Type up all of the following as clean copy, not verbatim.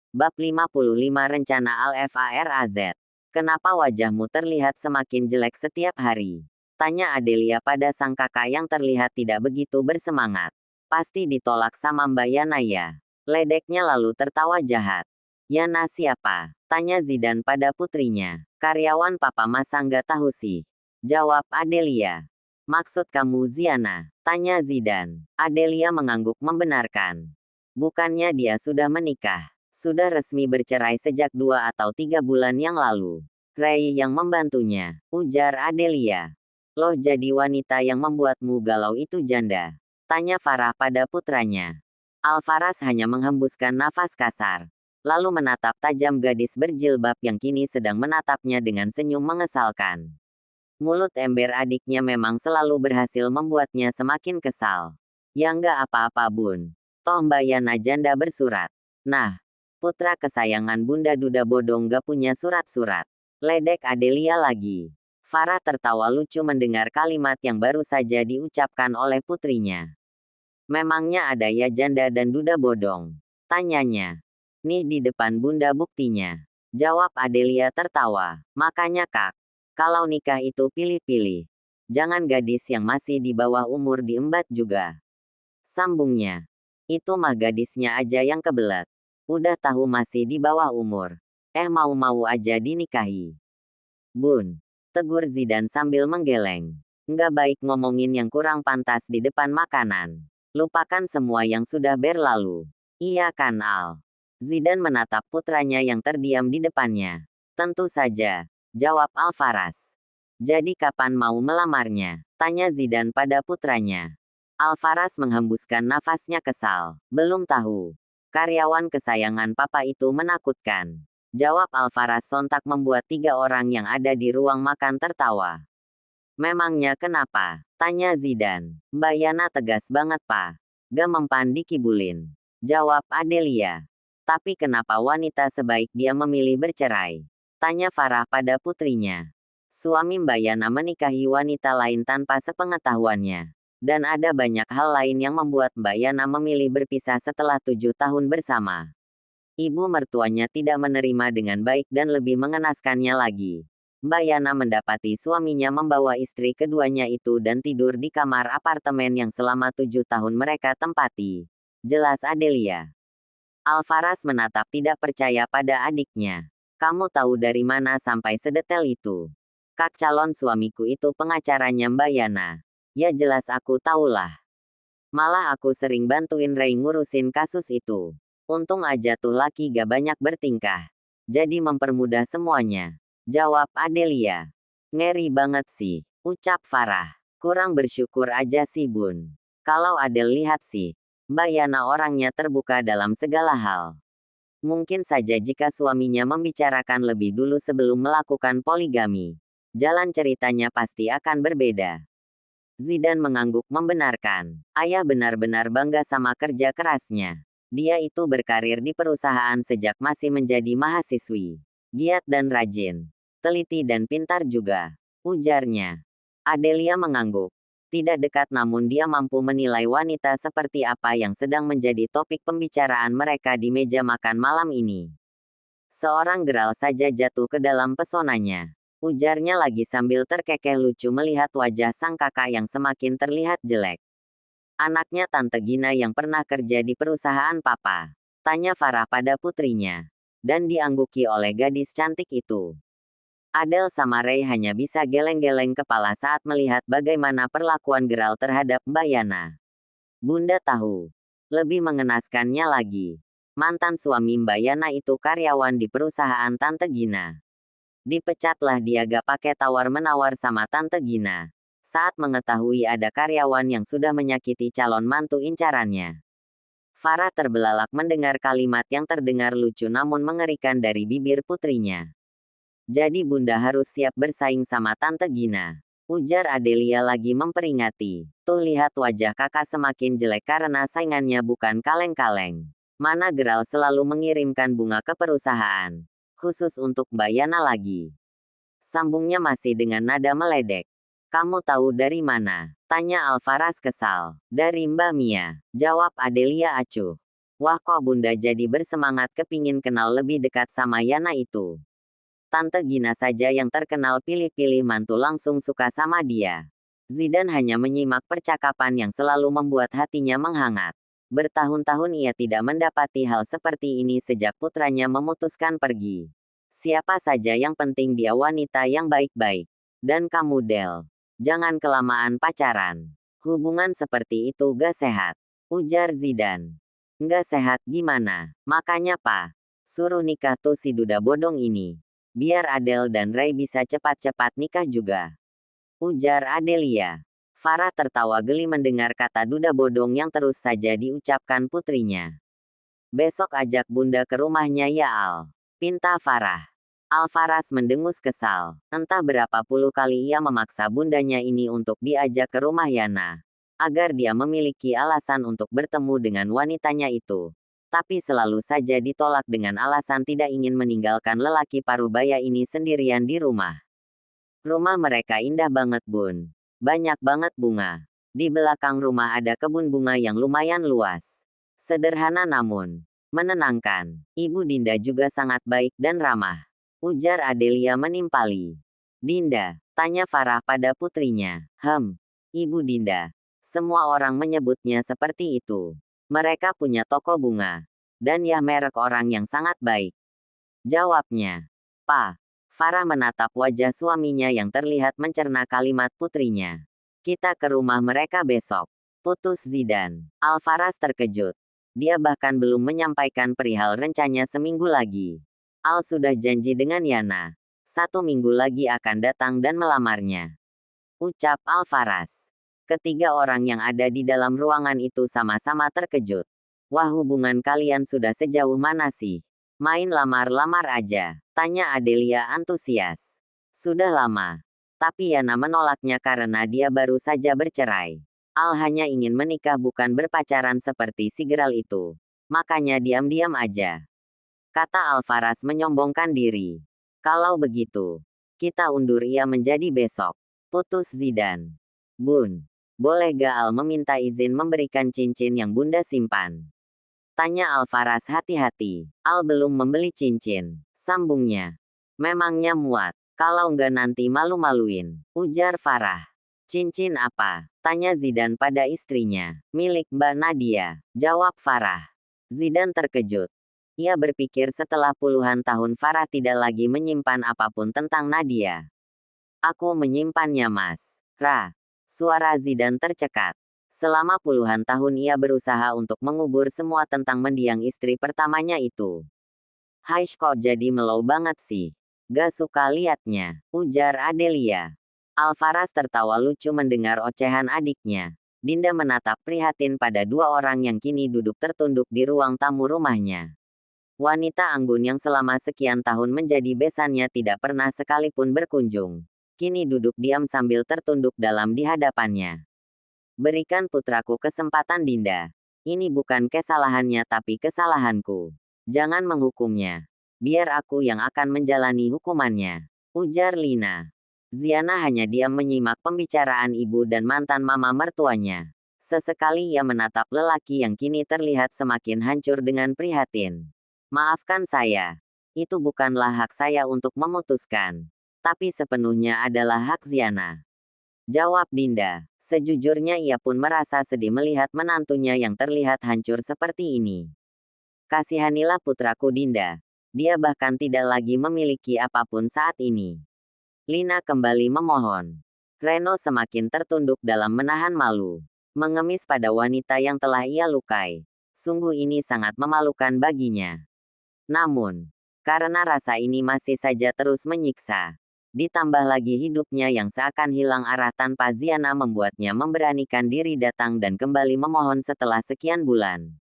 Bab 55 Rencana Al-Faraz. Kenapa wajahmu terlihat semakin jelek setiap hari? Tanya Adelia pada sang kakak yang terlihat tidak begitu bersemangat. Pasti ditolak sama Mbak Yana ya. Ledeknya lalu tertawa jahat. Yana siapa? Tanya Zidan pada putrinya. Karyawan Papa masa nggak tahu sih? Jawab Adelia. Maksud kamu Ziana? Tanya Zidan. Adelia mengangguk membenarkan. Bukannya dia sudah menikah. Sudah resmi bercerai sejak 2 atau 3 bulan yang lalu. Ray yang membantunya, ujar Adelia. Loh jadi wanita yang membuatmu galau itu janda? Tanya Farah pada putranya. Alfaraz hanya menghembuskan nafas kasar. Lalu menatap tajam gadis berjilbab yang kini sedang menatapnya dengan senyum mengesalkan. Mulut ember adiknya memang selalu berhasil membuatnya semakin kesal. Ya nggak apa-apa bun. Toh Mbak Yana janda bersurat. Nah, putra kesayangan Bunda Duda Bodong gak punya surat-surat. Ledek Adelia lagi. Farah tertawa lucu mendengar kalimat yang baru saja diucapkan oleh putrinya. Memangnya ada ya janda dan Duda Bodong? Tanyanya. Nih di depan Bunda buktinya. Jawab Adelia tertawa. Makanya kak, kalau nikah itu pilih-pilih. Jangan gadis yang masih di bawah umur diembat juga. Sambungnya. Itu mah gadisnya aja yang kebelet. Udah tahu masih di bawah umur. Mau-mau aja dinikahi. Bun. Tegur Zidan sambil menggeleng. Nggak baik ngomongin yang kurang pantas di depan makanan. Lupakan semua yang sudah berlalu. Iya kan Al? Zidan menatap putranya yang terdiam di depannya. Tentu saja. Jawab Alfaraz. Jadi kapan mau melamarnya? Tanya Zidan pada putranya. Alfaraz menghembuskan nafasnya kesal. Belum tahu. Karyawan kesayangan papa itu menakutkan. Jawab Alfaraz sontak membuat 3 orang yang ada di ruang makan tertawa. Memangnya kenapa? Tanya Zidan. Mbak Yana tegas banget pak. Gak mempan dikibulin. Jawab Adelia. Tapi kenapa wanita sebaik dia memilih bercerai? Tanya Farah pada putrinya. Suami Mbak Yana menikahi wanita lain tanpa sepengetahuannya. Dan ada banyak hal lain yang membuat Mbak Yana memilih berpisah setelah 7 tahun bersama. Ibu mertuanya tidak menerima dengan baik dan lebih mengenaskannya lagi. Mbak Yana mendapati suaminya membawa istri keduanya itu dan tidur di kamar apartemen yang selama 7 tahun mereka tempati. Jelas Adelia. Alfaraz menatap tidak percaya pada adiknya. Kamu tahu dari mana sampai sedetail itu? Kak calon suamiku itu pengacaranya Mbak Yana. Ya jelas aku tahulah. Malah aku sering bantuin Ray ngurusin kasus itu. Untung aja tuh laki gak banyak bertingkah. Jadi mempermudah semuanya. Jawab Adelia. Ngeri banget sih, ucap Farah. Kurang bersyukur aja sih bun. Kalau Adel lihat sih, Mbak Yana orangnya terbuka dalam segala hal. Mungkin saja jika suaminya membicarakan lebih dulu sebelum melakukan poligami. Jalan ceritanya pasti akan berbeda. Zidan mengangguk membenarkan. Ayah benar-benar bangga sama kerja kerasnya. Dia itu berkarir di perusahaan sejak masih menjadi mahasiswi. Giat dan rajin. Teliti dan pintar juga. Ujarnya. Adelia mengangguk. Tidak dekat namun dia mampu menilai wanita seperti apa yang sedang menjadi topik pembicaraan mereka di meja makan malam ini. Seorang geral saja jatuh ke dalam pesonanya. Ujarnya lagi sambil terkekeh lucu melihat wajah sang kakak yang semakin terlihat jelek. Anaknya Tante Gina yang pernah kerja di perusahaan papa. Tanya Farah pada putrinya. Dan diangguki oleh gadis cantik itu. Adel sama Ray hanya bisa geleng-geleng kepala saat melihat bagaimana perlakuan geral terhadap Mbak Yana. Bunda tahu. Lebih mengenaskannya lagi. Mantan suami Mbak Yana itu karyawan di perusahaan Tante Gina. Dipecatlah dia gak pakai tawar-menawar sama Tante Gina. Saat mengetahui ada karyawan yang sudah menyakiti calon mantu incarannya. Farah terbelalak mendengar kalimat yang terdengar lucu namun mengerikan dari bibir putrinya. Jadi bunda harus siap bersaing sama Tante Gina. Ujar Adelia lagi memperingati. Tuh lihat wajah kakak semakin jelek karena saingannya bukan kaleng-kaleng. Mana geral selalu mengirimkan bunga ke perusahaan. Khusus untuk Mbak Yana lagi. Sambungnya masih dengan nada meledek. Kamu tahu dari mana? Tanya Alfaraz kesal. Dari Mbak Mia. Jawab Adelia acuh. Wah, kok Bunda jadi bersemangat kepingin kenal lebih dekat sama Yana itu. Tante Gina saja yang terkenal pilih-pilih mantu langsung suka sama dia. Zidane hanya menyimak percakapan yang selalu membuat hatinya menghangat. Bertahun-tahun ia tidak mendapati hal seperti ini sejak putranya memutuskan pergi. Siapa saja yang penting dia wanita yang baik-baik. Dan kamu Del, jangan kelamaan pacaran. Hubungan seperti itu gak sehat, ujar Zidane. Nggak sehat gimana? Makanya Pa, suruh nikah tuh si duda bodong ini. Biar Adele dan Ray bisa cepat-cepat nikah juga. Ujar Adelia. Farah tertawa geli mendengar kata duda bodong yang terus saja diucapkan putrinya. Besok ajak Bunda ke rumahnya ya Al, pinta Farah. Alfaras mendengus kesal. Entah berapa puluh kali ia memaksa bundanya ini untuk diajak ke rumah Yana. Agar dia memiliki alasan untuk bertemu dengan wanitanya itu. Tapi selalu saja ditolak dengan alasan tidak ingin meninggalkan lelaki parubaya ini sendirian di rumah. Rumah mereka indah banget Bun. Banyak banget bunga. Di belakang rumah ada kebun bunga yang lumayan luas. Sederhana namun menenangkan. Ibu Dinda juga sangat baik dan ramah. Ujar Adelia menimpali. Dinda, tanya Farah pada putrinya. Ibu Dinda. Semua orang menyebutnya seperti itu. Mereka punya toko bunga. Dan ya merek orang yang sangat baik. Jawabnya. Pa. Farah menatap wajah suaminya yang terlihat mencerna kalimat putrinya. Kita ke rumah mereka besok. Putus Zidane. Alfaras terkejut. Dia bahkan belum menyampaikan perihal rencanya seminggu lagi. Al sudah janji dengan Yana. 1 minggu lagi akan datang dan melamarnya. Ucap Alfaras. Ketiga orang yang ada di dalam ruangan itu sama-sama terkejut. Wah, hubungan kalian sudah sejauh mana sih? Main lamar-lamar aja, tanya Adelia antusias. Sudah lama. Tapi Yana menolaknya karena dia baru saja bercerai. Al hanya ingin menikah bukan berpacaran seperti si Geral itu. Makanya diam-diam aja. Kata Alfaras menyombongkan diri. Kalau begitu, kita undur ia menjadi besok. Putus Zidane. Bun, boleh gak Al meminta izin memberikan cincin yang Bunda simpan? Tanya Alfaras hati-hati. Al belum membeli cincin, sambungnya. Memangnya muat, kalau nggak nanti malu-maluin, ujar Farah. Cincin apa? Tanya Zidane pada istrinya. Milik Mbak Nadia, jawab Farah. Zidane terkejut. Ia berpikir setelah puluhan tahun Farah tidak lagi menyimpan apapun tentang Nadia. Aku menyimpannya Mas. Suara Zidane tercekat. Selama puluhan tahun ia berusaha untuk mengubur semua tentang mendiang istri pertamanya itu. Haish kok jadi melow banget sih. Gak suka liatnya, ujar Adelia. Alfaras tertawa lucu mendengar ocehan adiknya. Dinda menatap prihatin pada dua orang yang kini duduk tertunduk di ruang tamu rumahnya. Wanita anggun yang selama sekian tahun menjadi besannya tidak pernah sekalipun berkunjung. Kini duduk diam sambil tertunduk dalam di hadapannya. Berikan putraku kesempatan Dinda. Ini bukan kesalahannya tapi kesalahanku. Jangan menghukumnya. Biar aku yang akan menjalani hukumannya. Ujar Lina. Ziana hanya diam menyimak pembicaraan ibu dan mantan mama mertuanya. Sesekali ia menatap lelaki yang kini terlihat semakin hancur dengan prihatin. Maafkan saya. Itu bukanlah hak saya untuk memutuskan. Tapi sepenuhnya adalah hak Ziana. Jawab Dinda. Sejujurnya ia pun merasa sedih melihat menantunya yang terlihat hancur seperti ini. Kasihanilah putraku Dinda. Dia bahkan tidak lagi memiliki apapun saat ini. Lina kembali memohon. Reno semakin tertunduk dalam menahan malu. Mengemis pada wanita yang telah ia lukai. Sungguh ini sangat memalukan baginya. Namun, karena rasa ini masih saja terus menyiksa. Ditambah lagi hidupnya yang seakan hilang arah tanpa Ziana membuatnya memberanikan diri datang dan kembali memohon setelah sekian bulan.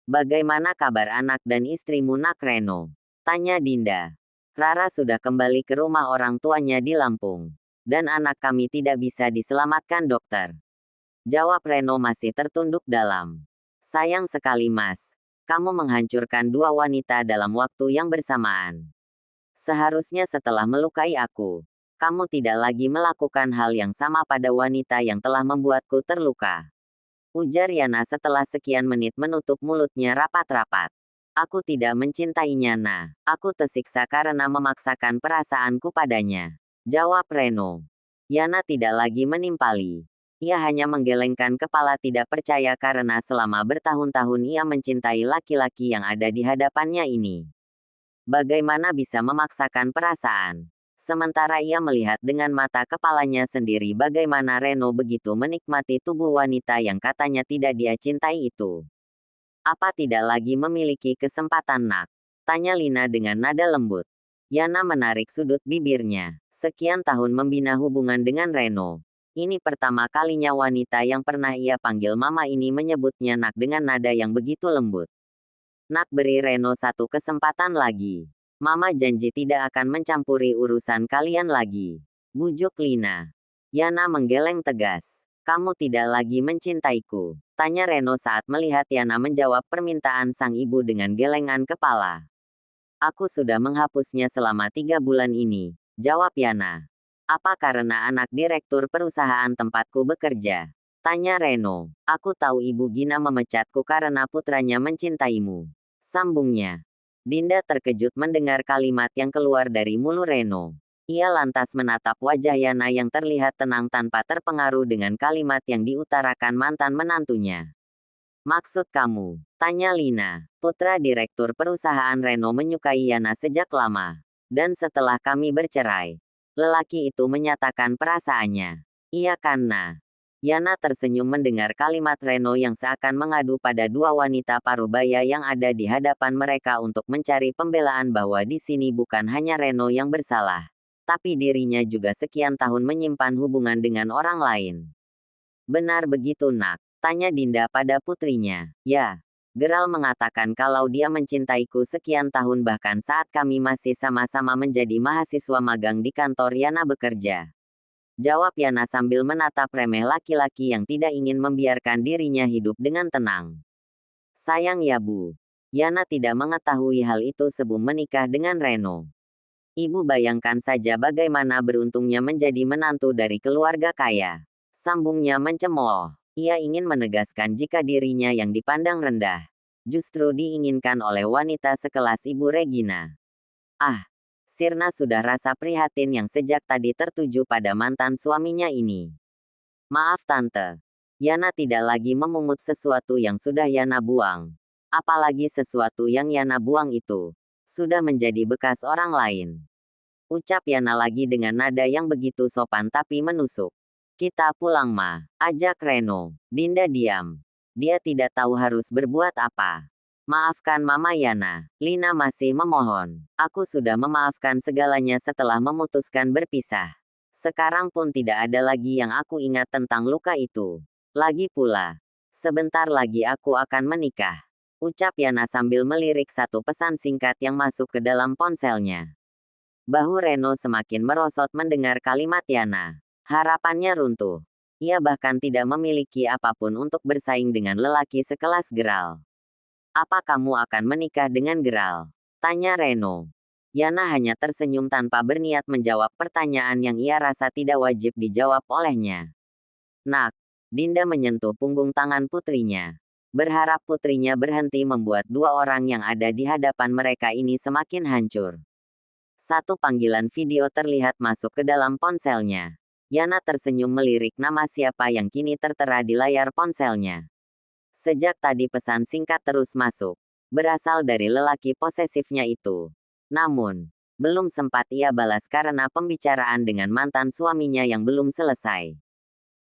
Bagaimana kabar anak dan istrimu Nak Reno? Tanya Dinda. Rara sudah kembali ke rumah orang tuanya di Lampung. Dan anak kami tidak bisa diselamatkan dokter. Jawab Reno masih tertunduk dalam. Sayang sekali Mas. Kamu menghancurkan dua wanita dalam waktu yang bersamaan. Seharusnya setelah melukai aku, kamu tidak lagi melakukan hal yang sama pada wanita yang telah membuatku terluka. Ujar Yana setelah sekian menit menutup mulutnya rapat-rapat. Aku tidak mencintainya, Nah. Aku tersiksa karena memaksakan perasaanku padanya. Jawab Reno. Yana tidak lagi menimpali. Ia hanya menggelengkan kepala tidak percaya karena selama bertahun-tahun ia mencintai laki-laki yang ada di hadapannya ini. Bagaimana bisa memaksakan perasaan? Sementara ia melihat dengan mata kepalanya sendiri bagaimana Reno begitu menikmati tubuh wanita yang katanya tidak dia cintai itu. Apa tidak lagi memiliki kesempatan, Nak? Tanya Lina dengan nada lembut. Yana menarik sudut bibirnya. Sekian tahun membina hubungan dengan Reno. Ini pertama kalinya wanita yang pernah ia panggil mama ini menyebutnya Nak dengan nada yang begitu lembut. Nak, beri Reno satu kesempatan lagi. Mama janji tidak akan mencampuri urusan kalian lagi. Bujuk Lina. Yana menggeleng tegas. Kamu tidak lagi mencintaiku? Tanya Reno saat melihat Yana menjawab permintaan sang ibu dengan gelengan kepala. Aku sudah menghapusnya selama 3 bulan ini. Jawab Yana. Apa karena anak direktur perusahaan tempatku bekerja? Tanya Reno. Aku tahu Ibu Gina memecatku karena putranya mencintaimu. Sambungnya. Dinda terkejut mendengar kalimat yang keluar dari mulut Reno. Ia lantas menatap wajah Yana yang terlihat tenang tanpa terpengaruh dengan kalimat yang diutarakan mantan menantunya. Maksud kamu? Tanya Lina. Putra direktur perusahaan Reno menyukai Yana sejak lama. Dan setelah kami bercerai. Lelaki itu menyatakan perasaannya. Iya kan, Nah? Yana tersenyum mendengar kalimat Reno yang seakan mengadu pada dua wanita parubaya yang ada di hadapan mereka untuk mencari pembelaan bahwa di sini bukan hanya Reno yang bersalah, tapi dirinya juga sekian tahun menyimpan hubungan dengan orang lain. Benar begitu, Nak? Tanya Dinda pada putrinya. Ya. Geral mengatakan kalau dia mencintaiku sekian tahun bahkan saat kami masih sama-sama menjadi mahasiswa magang di kantor Yana bekerja. Jawab Yana sambil menatap remeh laki-laki yang tidak ingin membiarkan dirinya hidup dengan tenang. Sayang ya, Bu. Yana tidak mengetahui hal itu sebelum menikah dengan Reno. Ibu bayangkan saja bagaimana beruntungnya menjadi menantu dari keluarga kaya. Sambungnya mencemooh. Ia ingin menegaskan jika dirinya yang dipandang rendah, justru diinginkan oleh wanita sekelas Ibu Regina. Ah, Sirna sudah rasa prihatin yang sejak tadi tertuju pada mantan suaminya ini. Maaf Tante. Yana tidak lagi memungut sesuatu yang sudah Yana buang. Apalagi sesuatu yang Yana buang itu sudah menjadi bekas orang lain. Ucap Yana lagi dengan nada yang begitu sopan tapi menusuk. Kita pulang, Ma. Ajak Reno. Dinda diam. Dia tidak tahu harus berbuat apa. Maafkan Mama Yana. Lina masih memohon. Aku sudah memaafkan segalanya setelah memutuskan berpisah. Sekarang pun tidak ada lagi yang aku ingat tentang luka itu. Lagi pula, sebentar lagi aku akan menikah. Ucap Yana sambil melirik satu pesan singkat yang masuk ke dalam ponselnya. Bahu Reno semakin merosot mendengar kalimat Yana. Harapannya runtuh. Ia bahkan tidak memiliki apapun untuk bersaing dengan lelaki sekelas Geral. Apa kamu akan menikah dengan Geral? Tanya Reno. Yana hanya tersenyum tanpa berniat menjawab pertanyaan yang ia rasa tidak wajib dijawab olehnya. Nak, Dinda menyentuh punggung tangan putrinya. Berharap putrinya berhenti membuat dua orang yang ada di hadapan mereka ini semakin hancur. Satu panggilan video terlihat masuk ke dalam ponselnya. Yana tersenyum melirik nama siapa yang kini tertera di layar ponselnya. Sejak tadi pesan singkat terus masuk. Berasal dari lelaki posesifnya itu. Namun, belum sempat ia balas karena pembicaraan dengan mantan suaminya yang belum selesai.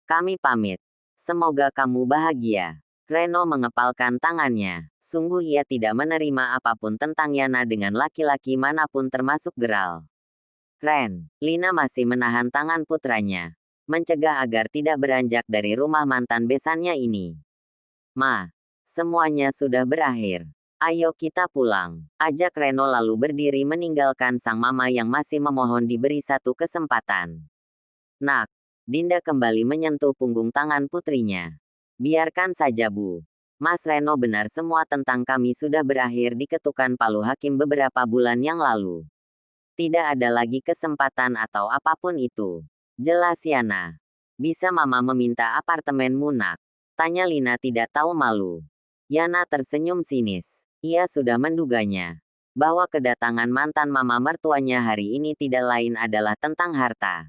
Kami pamit. Semoga kamu bahagia. Reno mengepalkan tangannya. Sungguh ia tidak menerima apapun tentang Yana dengan laki-laki manapun termasuk Geral. Ren, Lina masih menahan tangan putranya. Mencegah agar tidak beranjak dari rumah mantan besannya ini. Ma, semuanya sudah berakhir. Ayo kita pulang. Ajak Reno lalu berdiri meninggalkan sang mama yang masih memohon diberi satu kesempatan. Nak, Dinda kembali menyentuh punggung tangan putrinya. Biarkan saja, Bu. Mas Reno benar semua tentang kami sudah berakhir diketukan palu hakim beberapa bulan yang lalu. Tidak ada lagi kesempatan atau apapun itu. Jelas Yana. Bisa Mama meminta apartemenmu, Nak? Tanya Lina tidak tahu malu. Yana tersenyum sinis. Ia sudah menduganya. Bahwa kedatangan mantan mama mertuanya hari ini tidak lain adalah tentang harta.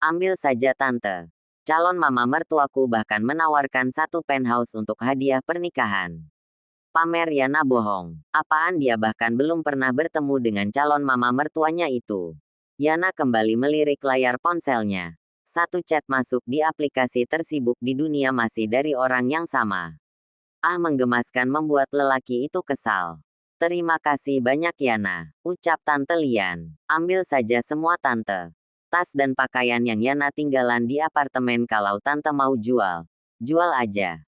Ambil saja tante. Calon mama mertuaku bahkan menawarkan satu penthouse untuk hadiah pernikahan. Pamer Yana bohong. Apaan dia bahkan belum pernah bertemu dengan calon mama mertuanya itu. Yana kembali melirik layar ponselnya. Satu chat masuk di aplikasi tersibuk di dunia masih dari orang yang sama. Menggemaskan membuat lelaki itu kesal. Terima kasih banyak Yana, ucap Tante Lian. Ambil saja semua tante. Tas dan pakaian yang Yana tinggalan di apartemen kalau tante mau jual. Jual aja.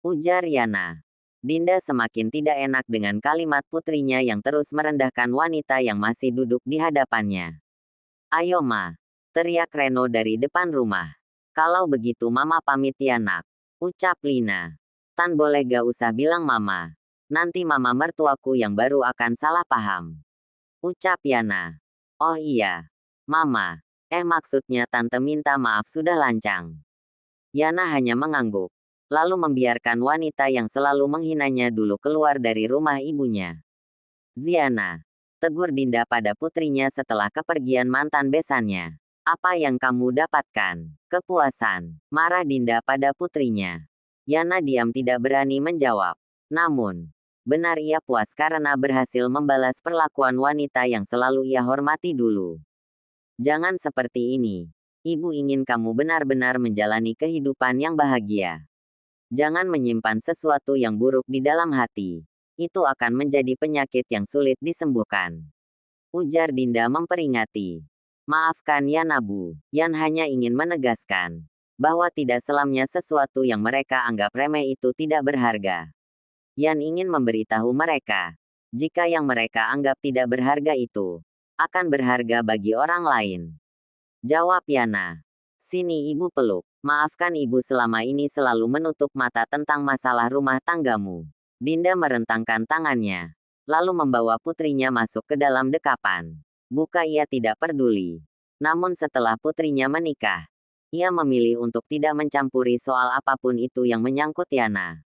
Ujar Yana. Dinda semakin tidak enak dengan kalimat putrinya yang terus merendahkan wanita yang masih duduk di hadapannya. Ayo ma. Teriak Reno dari depan rumah. Kalau begitu mama pamit ya nak. Ucap Lina. Tan boleh gak usah bilang mama. Nanti mama mertuaku yang baru akan salah paham. Ucap Yana. Oh iya. Mama. Maksudnya tante minta maaf sudah lancang. Yana hanya mengangguk. Lalu membiarkan wanita yang selalu menghinanya dulu keluar dari rumah ibunya. Ziana. Tegur Dinda pada putrinya setelah kepergian mantan besannya. Apa yang kamu dapatkan? Kepuasan. Marah Dinda pada putrinya. Yana diam tidak berani menjawab. Namun, benar ia puas karena berhasil membalas perlakuan wanita yang selalu ia hormati dulu. Jangan seperti ini. Ibu ingin kamu benar-benar menjalani kehidupan yang bahagia. Jangan menyimpan sesuatu yang buruk di dalam hati. Itu akan menjadi penyakit yang sulit disembuhkan. Ujar Dinda memperingati. Maafkan Yana Bu. Yan hanya ingin menegaskan bahwa tidak selamanya sesuatu yang mereka anggap remeh itu tidak berharga. Yan ingin memberitahu mereka, jika yang mereka anggap tidak berharga itu akan berharga bagi orang lain. Jawab Yana. Sini ibu peluk. Maafkan ibu selama ini selalu menutup mata tentang masalah rumah tanggamu. Dinda merentangkan tangannya, lalu membawa putrinya masuk ke dalam dekapan. Buka ia tidak peduli. Namun setelah putrinya menikah, ia memilih untuk tidak mencampuri soal apapun itu yang menyangkut Yana.